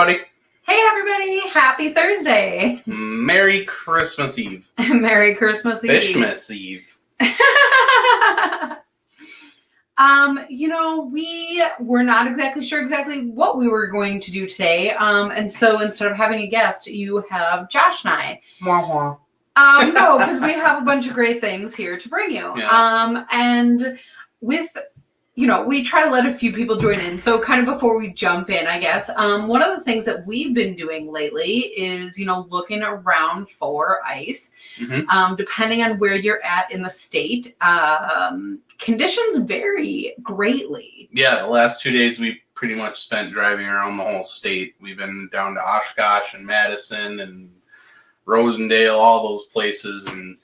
everybody. Hey, everybody. Happy Thursday. Merry Christmas Eve. Merry Christmas Eve. Fishmas Eve. We were not exactly sure what we were going to do today. And so instead of having a guest, you have Josh and I. No, because we have a bunch of great things here to bring you. Yeah. And with, we try to let a few people join in. So kind of before we jump in, I guess, one of the things that we've been doing lately is, looking around for ice. Mm-hmm. Depending on where you're at in the state, conditions vary greatly. Yeah, the last 2 days we pretty much spent driving around the whole state. We've been down to Oshkosh and Madison and Rosendale, all those places, and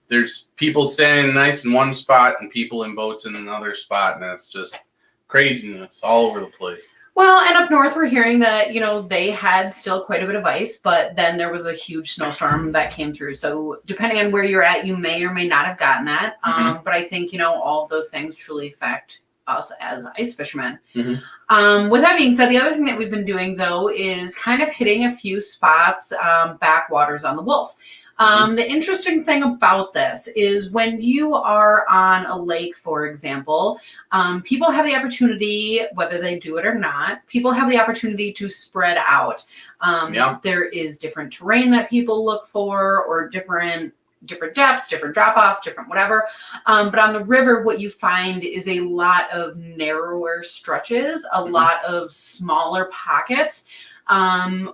there's people standing nice in one spot and people in boats in another spot, and it's just craziness all over the place. Well, and up north we're hearing that, they had still quite a bit of ice, but then there was a huge snowstorm that came through. So depending on where you're at, you may or may not have gotten that. Mm-hmm. But I think, all of those things truly affect us as ice fishermen. Mm-hmm. With that being said, the other thing that we've been doing, though, is kind of hitting a few spots, backwaters on the Wolf. The interesting thing about this is when you are on a lake, for example, people have the opportunity, whether they do it or not, people have the opportunity to spread out. There is different terrain that people look for, or different depths, different drop-offs, different whatever. But on the river, what you find is a lot of narrower stretches, a lot of smaller pockets,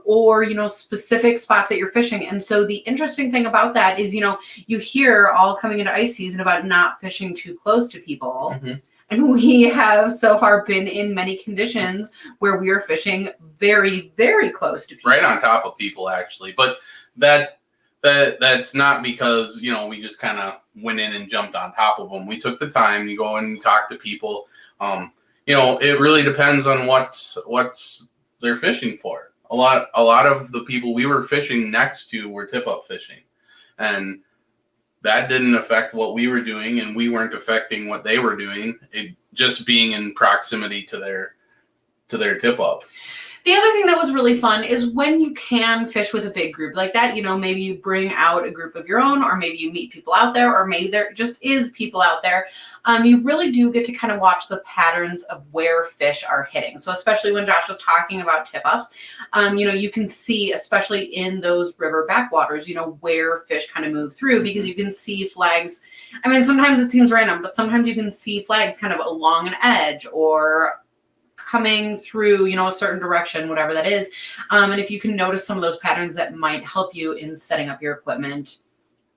or, specific spots that you're fishing. And so the interesting thing about that is, you hear all coming into ice season about not fishing too close to people. Mm-hmm. And we have so far been in many conditions where we are fishing very, very close to people. Right on top of people, actually. But that's not because, we just kind of went in and jumped on top of them. We took the time to go and talk to people. It really depends on what's they're fishing for. A lot of the people we were fishing next to were tip-up fishing, and that didn't affect what we were doing, and we weren't affecting what they were doing. It just being in proximity to their tip-up. The other thing that was really fun is when you can fish with a big group like that, maybe you bring out a group of your own, or maybe you meet people out there, or maybe there just is people out there. You really do get to kind of watch the patterns of where fish are hitting. So especially when Josh was talking about tip-ups, you can see, especially in those river backwaters, where fish kind of move through, because you can see flags. I mean, sometimes it seems random, but sometimes you can see flags kind of along an edge or coming through, a certain direction, whatever that is. And if you can notice some of those patterns, that might help you in setting up your equipment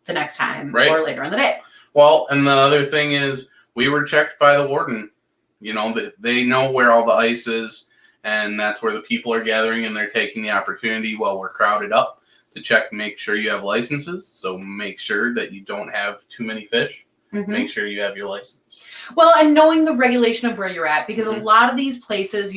the next time or later in the day. Well, and the other thing is we were checked by the warden. They know where all the ice is, and that's where the people are gathering, and they're taking the opportunity while we're crowded up to check and make sure you have licenses. So make sure that you don't have too many fish. Mm-hmm. Make sure you have your license. Well, and knowing the regulation of where you're at, because a lot of these places,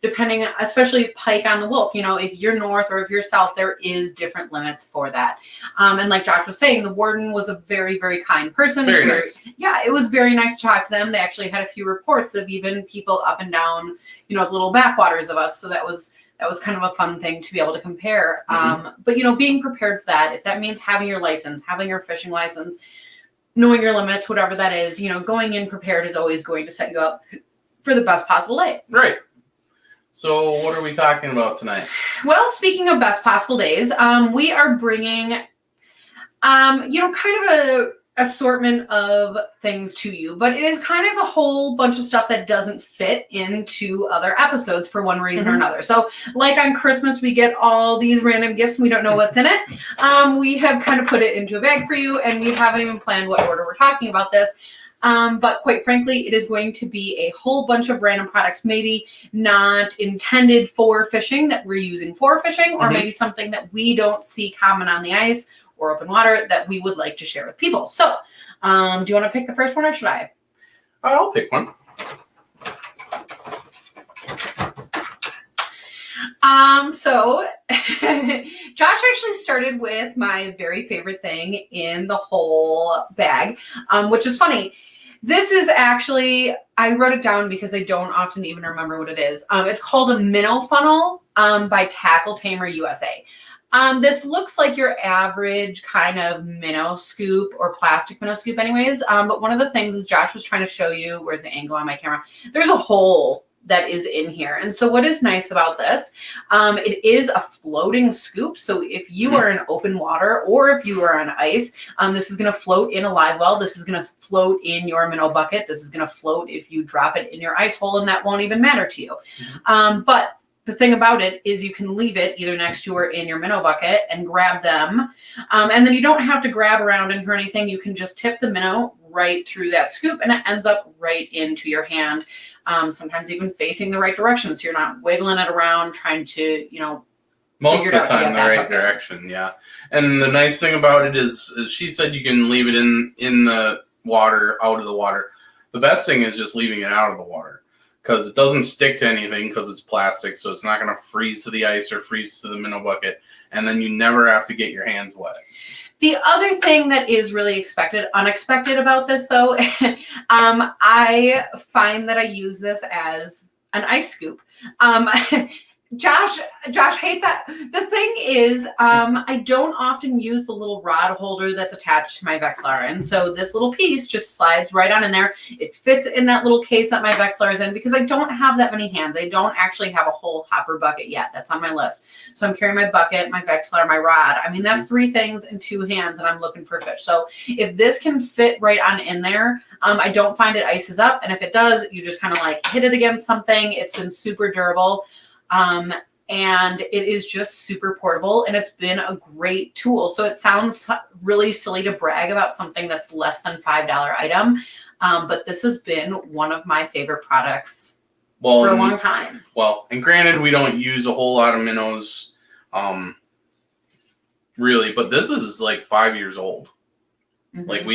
depending, especially Pike on the Wolf, if you're north or if you're south, there is different limits for that. And like Josh was saying, the warden was a very, very kind person. Very nice. Yeah, it was very nice to talk to them. They actually had a few reports of even people up and down, little backwaters of us. So that was kind of a fun thing to be able to compare. But, being prepared for that, if that means having your license, having your fishing license, knowing your limits, whatever that is, going in prepared is always going to set you up for the best possible day. Right. So what are we talking about tonight? Well, speaking of best possible days, we are bringing, kind of a assortment of things to you, but it is kind of a whole bunch of stuff that doesn't fit into other episodes for one reason or another. So like on Christmas, we get all these random gifts and we don't know what's in it. We have kind of put it into a bag for you, and we haven't even planned what order we're talking about this. But quite frankly, it is going to be a whole bunch of random products, maybe not intended for fishing that we're using for fishing, or maybe something that we don't see common on the ice or open water that we would like to share with people. So, do you want to pick the first one, or should I? I'll pick one. So Josh actually started with my very favorite thing in the whole bag, which is funny. This is actually, I wrote it down because I don't often even remember what it is. It's called a minnow funnel. by Tackle Tamer USA. This looks like your average kind of minnow scoop or plastic minnow scoop anyways. But one of the things is Josh was trying to show you, where's the angle on my camera? There's a hole that is in here. And so what is nice about this, it is a floating scoop. So if you are in open water or if you are on ice, this is going to float in a live well. This is going to float in your minnow bucket. This is going to float if you drop it in your ice hole, and that won't even matter to you. But the thing about it is you can leave it either next to or in your minnow bucket and grab them. And then you don't have to grab around and for anything. You can just tip the minnow right through that scoop and it ends up right into your hand. Sometimes even facing the right direction. So you're not wiggling it around trying to, most of the time the right direction. Yeah. And the nice thing about it is she said you can leave it in the water, out of the water. The best thing is just leaving it out of the water, because it doesn't stick to anything because it's plastic, so it's not going to freeze to the ice or freeze to the minnow bucket, and then you never have to get your hands wet. The other thing that is really unexpected about this, though, I find that I use this as an ice scoop. Josh hates that. The thing is, I don't often use the little rod holder that's attached to my Vexilar. And so this little piece just slides right on in there. It fits in that little case that my Vexilar is in because I don't have that many hands. I don't actually have a whole hopper bucket yet. That's on my list. So I'm carrying my bucket, my Vexilar, my rod. I mean, that's 3 things in 2 hands and I'm looking for fish. So if this can fit right on in there, I don't find it ices up. And if it does, you just kind of like hit it against something. It's been super durable. And it is just super portable and it's been a great tool. So it sounds really silly to brag about something that's less than $5 item. But this has been one of my favorite products for a long time. Well, and granted, we don't use a whole lot of minnows, really, but this is like 5 years old. Mm-hmm. Like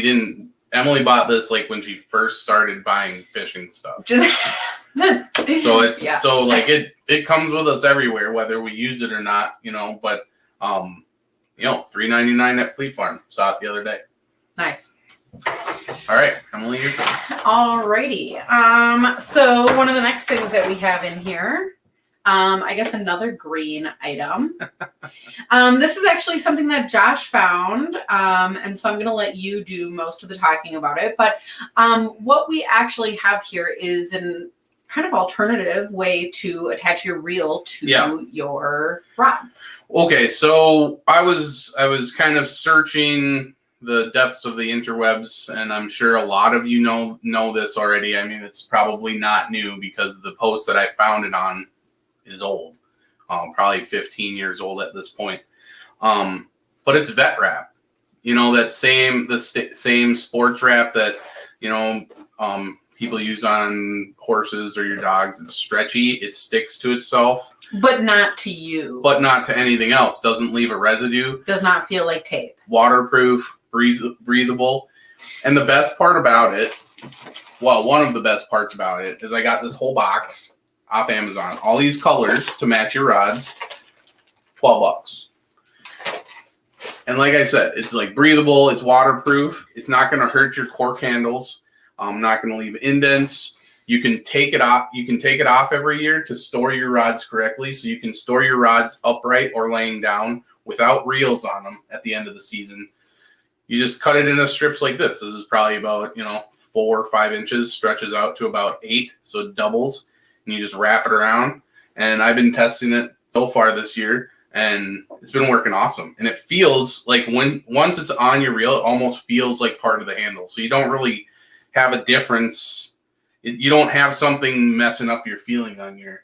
Emily bought this like when she first started buying fishing stuff. So it's so like it comes with us everywhere, whether we use it or not, but $3.99 at Fleet Farm. Saw it the other day. Nice. All right, Emily, you're done. All righty. So one of the next things that we have in here, I guess another green item. This is actually something that Josh found, and so I'm going to let you do most of the talking about it. But what we actually have here is an kind of alternative way to attach your reel to your rod. Okay, so I was kind of searching the depths of the interwebs, and I'm sure a lot of you know this already. I mean, it's probably not new because the post that I found it on is old, probably 15 years old at this point. But it's vet wrap, that same sports wrap that people use on horses or your dogs. It's stretchy, it sticks to itself, but not to you, but not to anything else. Doesn't leave a residue, does not feel like tape, waterproof, breathable. And the best part about it, well, one of the best parts about it is I got this whole box off Amazon, all these colors to match your rods, $12. And like I said, it's like breathable, it's waterproof, it's not going to hurt your cork handles, not going to leave indents. You can take it off. You can take it off every year to store your rods correctly, so you can store your rods upright or laying down without reels on them at the end of the season. You just cut it into strips like this. This is probably about 4 or 5 inches, stretches out to about 8, so it doubles. And you just wrap it around. And I've been testing it so far this year, and it's been working awesome. And it feels like once it's on your reel, it almost feels like part of the handle. So you don't really have a difference. You don't have something messing up your feeling on your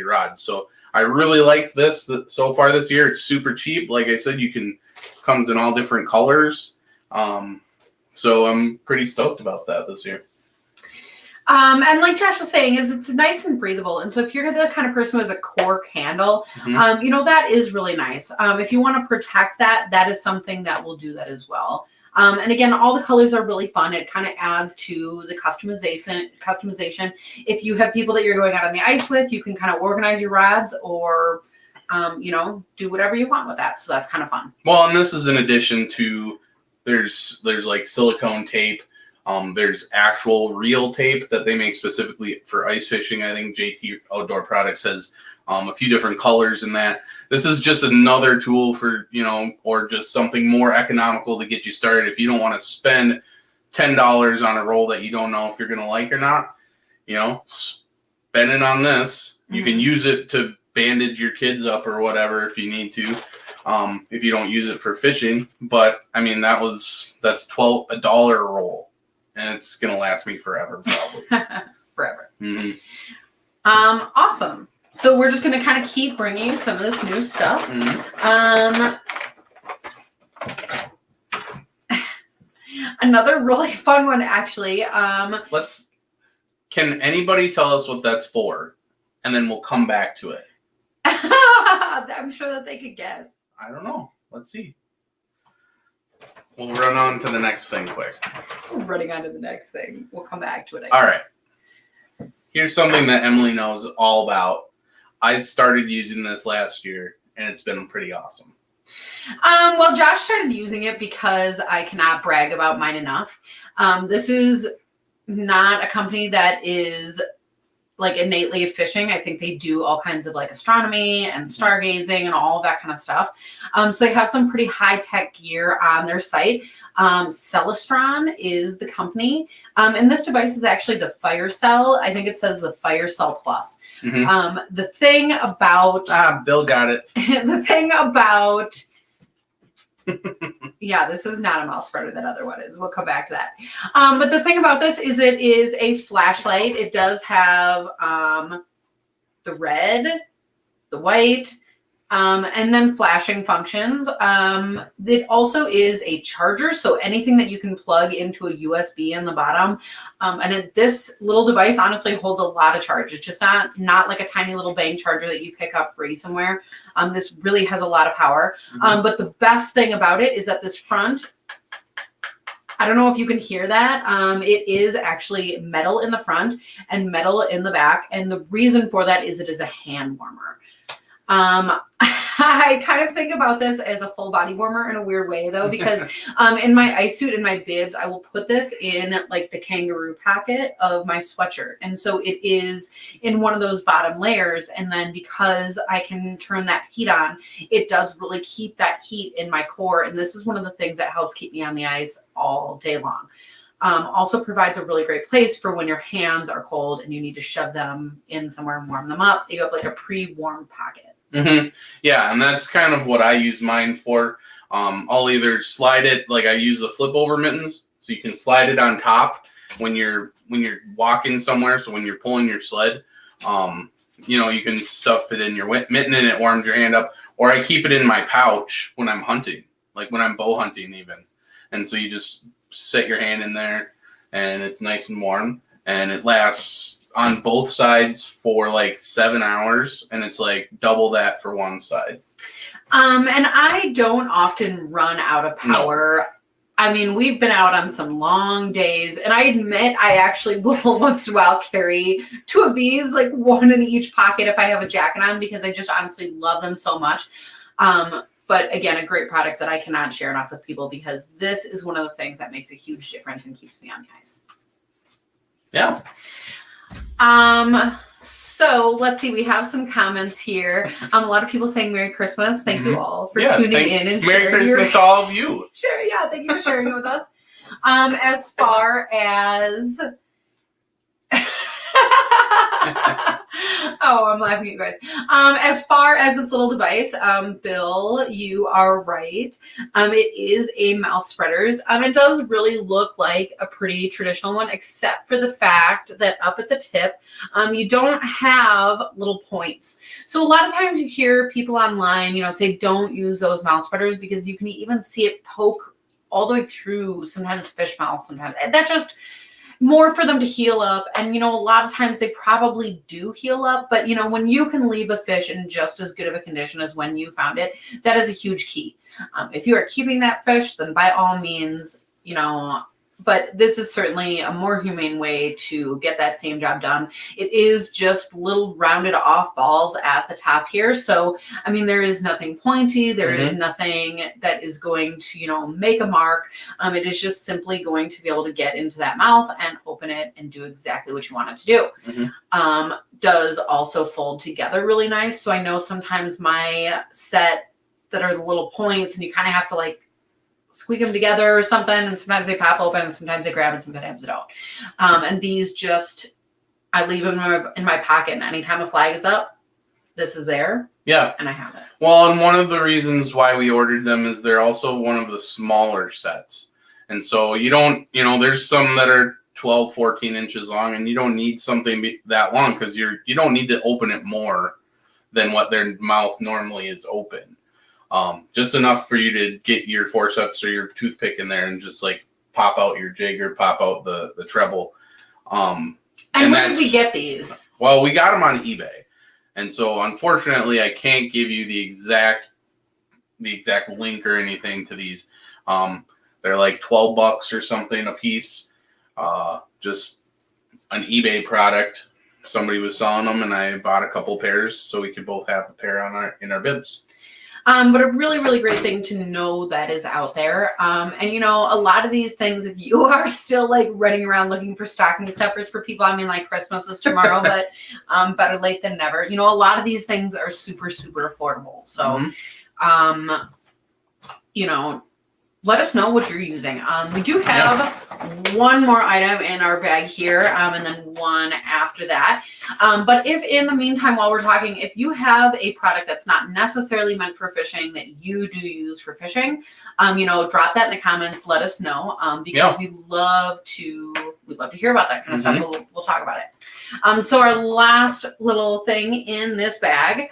rod. So I really liked this so far this year. It's super cheap. Like I said, comes in all different colors. So I'm pretty stoked about that this year. And like Josh was saying, it's nice and breathable. And so if you're the kind of person who has a cork handle, that is really nice. If you want to protect that is something that will do that as well. And again, all the colors are really fun. It kind of adds to the customization. If you have people that you're going out on the ice with, you can kind of organize your rods or, do whatever you want with that. So that's kind of fun. Well, and this is in addition to, there's like silicone tape. There's actual reel tape that they make specifically for ice fishing. I think JT Outdoor Products has a few different colors in that. This is just another tool for, or just something more economical to get you started. If you don't want to spend $10 on a roll that you don't know if you're going to like or not, spend it on this. You can use it to bandage your kids up or whatever if you need to, if you don't use it for fishing. But I mean, that's $12 a roll, and it's going to last me forever, probably. Forever. Mm-hmm. Awesome. So we're just going to kind of keep bringing you some of this new stuff. Mm-hmm. Another really fun one, actually. Can anybody tell us what that's for? And then we'll come back to it. I'm sure that they could guess. I don't know. Let's see. We'll run on to the next thing quick. Running on to the next thing. We'll come back to it, I All guess. right. Here's something that Emily knows all about. I started using this last year, and it's been pretty awesome. Well, Josh started using it because I cannot brag about mine enough. This is not a company that is like innately fishing. I think they do all kinds of like astronomy and stargazing and all of that kind of stuff. So they have some pretty high-tech gear on their site. Celestron is the company. And this device is actually the FireCell. I think it says the FireCell Plus. Mm-hmm. The thing about... Bill got it. The thing about... Yeah, this is not a mouse spreader. That other one is. We'll come back to that. But the thing about this is it is a flashlight. It does have the red, the white, and then flashing functions. It also is a charger, so anything that you can plug into a USB in the bottom. This little device honestly holds a lot of charge. It's just not like a tiny little bang charger that you pick up free somewhere. This really has a lot of power. But the best thing about it is that this front, I don't know if you can hear that. It is actually metal in the front and metal in the back. And the reason for that is it is a hand warmer. I kind of think about this as a full body warmer in a weird way though, because in my ice suit and my bibs, I will put this in like the kangaroo pocket of my sweatshirt. And so it is in one of those bottom layers. And then because I can turn that heat on, it does really keep that heat in my core. And this is one of the things that helps keep me on the ice all day long. Also provides a really great place for when your hands are cold and you need to shove them in somewhere and warm them up. You have like a pre-warmed pocket. Mm-hmm. Yeah, and that's kind of what I use mine for. I'll either slide it, like I use the flip over mittens, so you can slide it on top when you're walking somewhere. So when you're pulling your sled, you can stuff it in your mitten and it warms your hand up. Or I keep it in my pouch when I'm hunting, like when I'm bow hunting even. And so you just set your hand in there, and it's nice and warm, and it lasts on both sides for like 7 hours, and it's like double that for one side. And I don't often run out of power. No. I mean, we've been out on some long days, and I admit I actually will once in a while carry 2 of these, like one in each pocket if I have a jacket on, because I just honestly love them so much. But again, a great product that I cannot share enough with people, because this is one of the things that makes a huge difference and keeps me on the ice. Yeah. So let's see, we have some comments here. A lot of people saying Merry Christmas. Thank you all for tuning in and Merry Christmas to all of you. Sure, yeah, thank you for sharing it with us. As far as oh, I'm laughing at you guys. As far as this little device, Bill, you are right. It is a mouse spreaders. It does really look like a pretty traditional one, except for the fact that up at the tip, you don't have little points. So a lot of times you hear people online, say don't use those mouse spreaders, because you can even see it poke all the way through sometimes fish mouths. Sometimes that just more for them to heal up. And, a lot of times they probably do heal up, but, when you can leave a fish in just as good of a condition as when you found it, that is a huge key. If you are keeping that fish, then by all means, but this is certainly a more humane way to get that same job done. It is just little rounded off balls at the top here. So, I mean, there is nothing pointy. There is nothing that is going to, make a mark. It is just simply going to be able to get into that mouth and open it and do exactly what you want it to do. Does also fold together really nice. So I know sometimes my set that are the little points and you kind of have to like squeak them together or something, and sometimes they pop open and sometimes they grab and sometimes they don't. And these just, I leave them in my pocket, and anytime a flag is up, this is there. Yeah. And I have it. Well, and one of the reasons why we ordered them is they're also one of the smaller sets. And so you don't, there's some that are 12, 14 inches long, and you don't need something that long because you don't need to open it more than what their mouth normally is open. Just enough for you to get your forceps or your toothpick in there and just like pop out your jig or pop out the treble. And where did we get these? Well, we got them on eBay. And so unfortunately I can't give you the exact link or anything to these. They're like $12 or something a piece. Just an eBay product. Somebody was selling them and I bought a couple pairs so we could both have a pair in our bibs. But a really, really great thing to know that is out there. And a lot of these things, if you are still like running around looking for stocking stuffers for people, I mean, like Christmas is tomorrow, but better late than never. A lot of these things are super, super affordable. So, let us know what you're using. We do have one more item in our bag here, and then one after that. But if in the meantime, while we're talking, if you have a product that's not necessarily meant for fishing that you do use for fishing, drop that in the comments. Let us know, because we love to hear about that kind of stuff. We'll talk about it. So our last little thing in this bag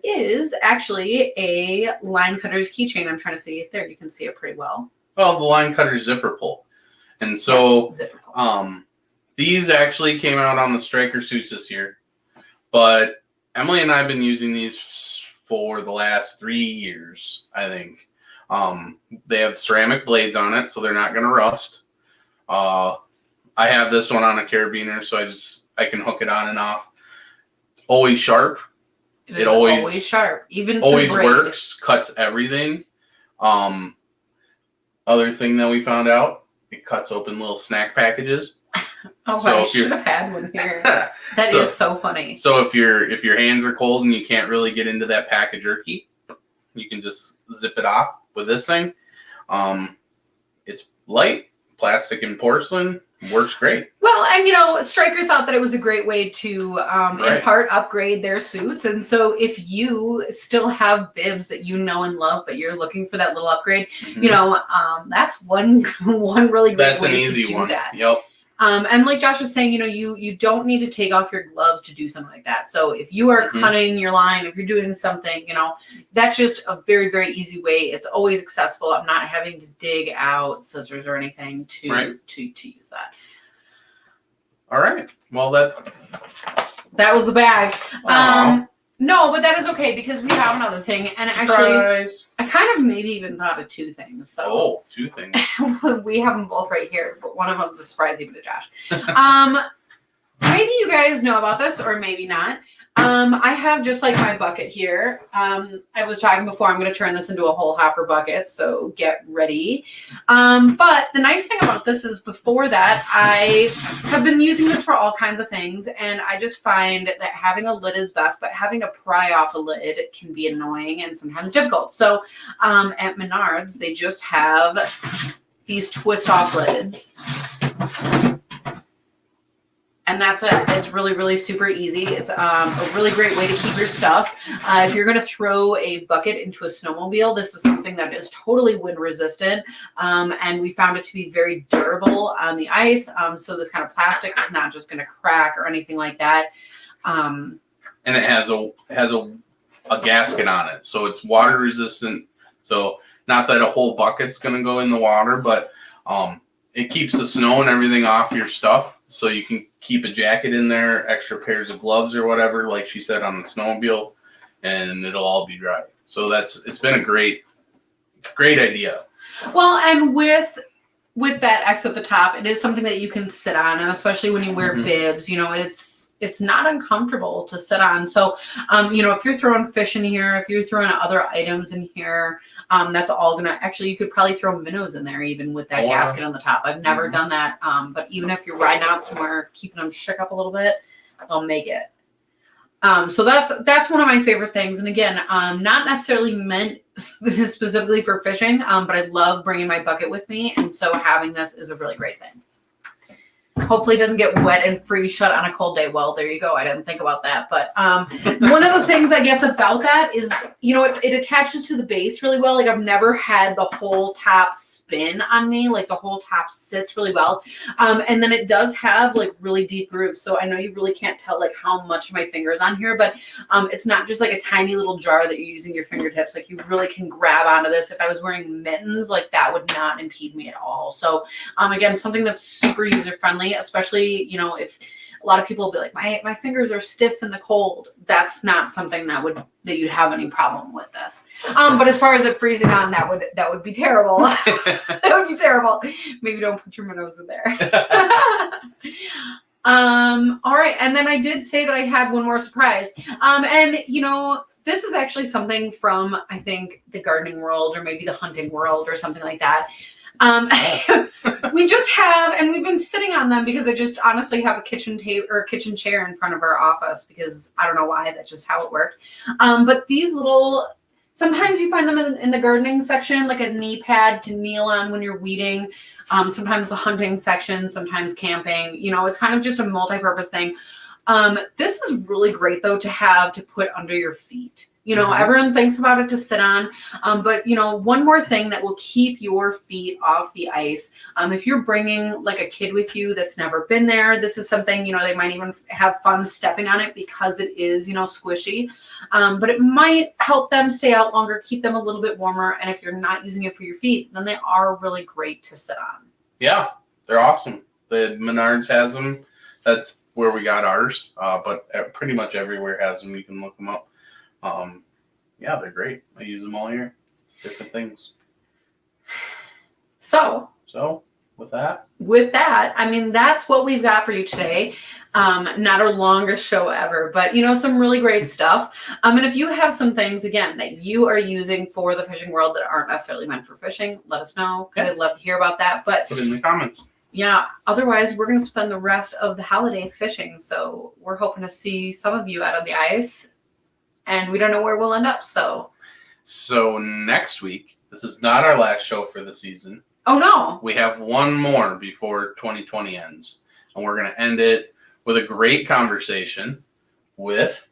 is actually a line cutter's keychain. I'm trying to see it there. You can see it pretty well. Well, the line cutter zipper pull. And so these actually came out on the Striker suits this year. But Emily and I have been using these for the last 3 years, I think. They have ceramic blades on it, so they're not going to rust. I have this one on a carabiner, so I can hook it on and off. It's always sharp. It always sharp, even always works, cuts everything. Other thing that we found out, it cuts open little snack packages. I should have had one here. That is so funny. So if your hands are cold and you can't really get into that pack of jerky, you can just zip it off with this thing. It's light, plastic and porcelain. Works great. Well, and Striker thought that it was a great way to in part upgrade their suits. And so if you still have bibs that you know and love, but you're looking for that little upgrade, that's one really great way to do that. Yep. And like Josh was saying, you don't need to take off your gloves to do something like that. So if you are cutting your line, if you're doing something, that's just a very, very easy way. It's always accessible. I'm not having to dig out scissors or anything to use that. All right. Well, that was the bag. No, but that is okay because we have another thing. And surprise. Actually, I kind of maybe even thought of two things. So two things. We have them both right here, but one of them's a surprise even to Josh. Maybe you guys know about this or maybe not. I have just like my bucket here. I was talking before, I'm going to turn this into a whole hopper bucket, so get ready. But the nice thing about this is before that, I have been using this for all kinds of things, and I just find that having a lid is best, but having to pry off a lid can be annoying and sometimes difficult. So at Menards, they just have these twist off lids. And that's it. It's really, really super easy. It's a really great way to keep your stuff. If you're going to throw a bucket into a snowmobile, this is something that is totally wind resistant. And we found it to be very durable on the ice. So this kind of plastic is not just going to crack or anything like that. And it has a gasket on it. So it's water resistant. So not that a whole bucket's going to go in the water, but it keeps the snow and everything off your stuff. So you can keep a jacket in there, extra pairs of gloves or whatever, like she said on the snowmobile, and it'll all be dry. So it's been a great idea. Well, and with with that X at the top, it is something that you can sit on, and especially when you wear Mhm. bibs, it's not uncomfortable to sit on. So, if you're throwing fish in here, if you're throwing other items in here, that's all gonna actually. You could probably throw minnows in there even with that Or- gasket on the top. I've never Mhm. done that, but even if you're riding out somewhere, keeping them shook up a little bit, they'll make it. So that's one of my favorite things. And again, not necessarily meant specifically for fishing, but I love bringing my bucket with me, and so having this is a really great thing. Hopefully it doesn't get wet and freeze shut on a cold day. Well, there you go. I didn't think about that. But one of the things I guess about that is, it attaches to the base really well. Like I've never had the whole top spin on me. Like the whole top sits really well. And then it does have like really deep grooves. So I know you really can't tell like how much my finger is on here, but it's not just like a tiny little jar that you're using your fingertips. Like you really can grab onto this. If I was wearing mittens, like that would not impede me at all. So again, something that's super user friendly, especially, if a lot of people will be like, my fingers are stiff in the cold. That's not something that you'd have any problem with this. But as far as it freezing on, that would be terrible. That would be terrible. Maybe don't put your minnows in there. All right. And then I did say that I had one more surprise. And this is actually something from, I think, the gardening world or maybe the hunting world or something like that. We just have, and we've been sitting on them because I just honestly have a kitchen table or a kitchen chair in front of our office because I don't know why, that's just how it worked. But these little, sometimes you find them in the gardening section, like a knee pad to kneel on when you're weeding. Sometimes the hunting section, sometimes camping, it's kind of just a multi-purpose thing. This is really great though to have to put under your feet. Everyone thinks about it to sit on. But one more thing that will keep your feet off the ice. If you're bringing like a kid with you that's never been there, this is something, they might even have fun stepping on it because it is, squishy. But it might help them stay out longer, keep them a little bit warmer. And if you're not using it for your feet, then they are really great to sit on. Yeah, they're awesome. The Menards has them. That's where we got ours. But pretty much everywhere has them. You can look them up. Yeah, they're great. I use them all year. Different things. So with that, that's what we've got for you today. Not our longest show ever, but some really great stuff. And if you have some things again that you are using for the fishing world that aren't necessarily meant for fishing, let us know. Yeah. I'd love to hear about that. But put it in the comments. yeah, otherwise we're going to spend the rest of the holiday fishing. So we're hoping to see some of you out on the ice. And we don't know where we'll end up. So next week, this is not our last show for the season. Oh, no. We have one more before 2020 ends. And we're going to end it with a great conversation with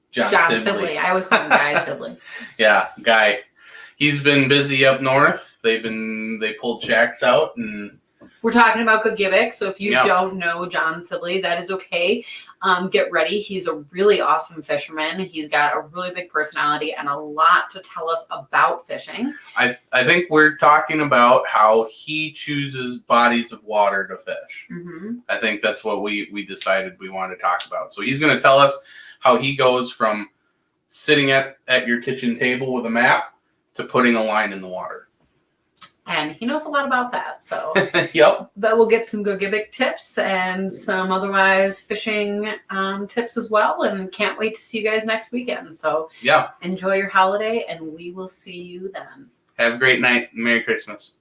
John Sibley. I always call him Guy Sibley. Yeah, Guy. He's been busy up north. They pulled jacks out and we're talking about Gogebic, so if you Yep. don't know John Sibley, that is okay. Get ready. He's a really awesome fisherman. He's got a really big personality and a lot to tell us about fishing. I think we're talking about how he chooses bodies of water to fish. Mm-hmm. I think that's what we decided we wanted to talk about. So he's going to tell us how he goes from sitting at your kitchen table with a map to putting a line in the water. And he knows a lot about that. So, Yep. but we'll get some Gogebic tips and some otherwise fishing tips as well. And can't wait to see you guys next weekend. So Yeah. enjoy your holiday and we will see you then. Have a great night. Merry Christmas.